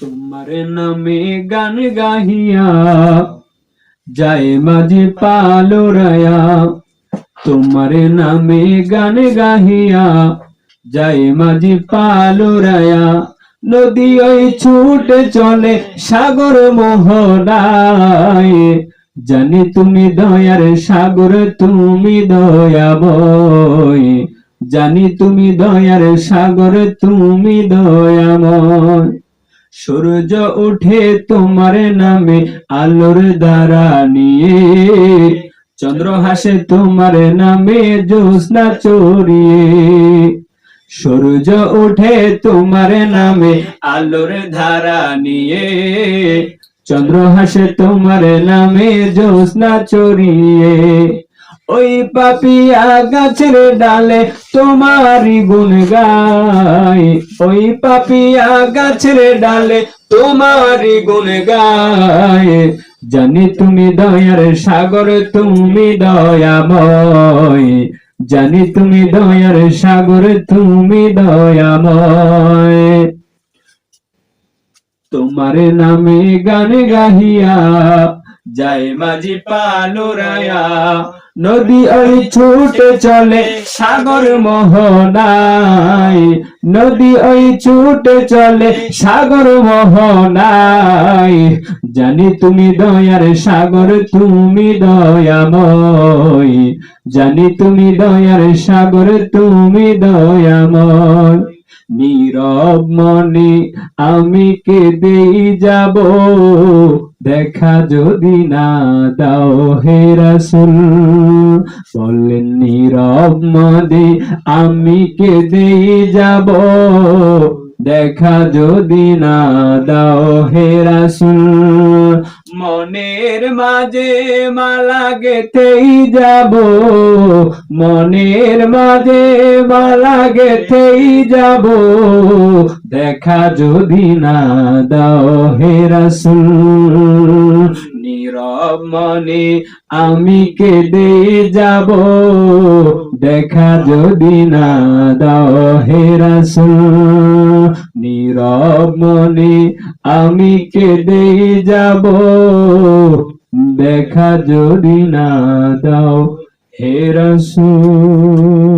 তোমার নামে গান গাহিয়া যায় মাঝে পালোরায়া, তোমার নামে গান গাহিয়া যায় মাঝে পালোরায়া। নদী ওই ছুটে চলে সাগর মোহনায়, জানি তুমি দয়ার সাগর, তুমি দয়াময়, জানি তুমি দয়ার সাগর, তুমি দয়াময়। সূর্য উঠে তোমার নামে আলোর দ্বারা নিয়ে, চন্দ্র হাসে তোমার নামে জ্যোৎস্না চড়িয়ে। সূর্য উঠে তোমার নামে আলোর ধারা নিয়ে, চন্দ্র হাসে তোমার নামে জ্যোৎস্না চড়িয়ে। ওই পাপিয়া গাছের ডালে তোমারই গুণ গায়, ওই পাপিয়া গাছের ডালে তোমারই গুণ গায়। জানি তুমি দয়ার সাগর, তুমি দয়াময়, জানি তুমি দয়ার সাগর, তুমি দয়াময়। তোমার নামে গান গাহিয়া যায় মাঝি পালোরায়া, নদী ওই ছুটে চলে সাগর মোহনায়, নদী ওই ছুটে চলে সাগর মোহনায়। জানি তুমি দয়ার সাগর, তুমি দয়াময়, জানি তুমি দয়ার সাগর, তুমি দয়াময়। নীরব মনে আমি কেঁদেই যাব, দেখা যদি না দাও হে রাসূল। বললেন নীরব মনে আমি কেঁদেই যাব, দেখা যদি না দাও হে রাসূল। মনের মাঝে মালা গেঁথেই যাব, মনের মাঝে মালা গেঁথেই যাব, দেখা যদি না দাও হে রাসূল। নীরব মনে আমি কেঁদে যাব, দেখা যদি না দাও হে রাসূল। নীরব মনে আমি কেঁদে যাব, দেখা যদি না দাও হে রাসূল।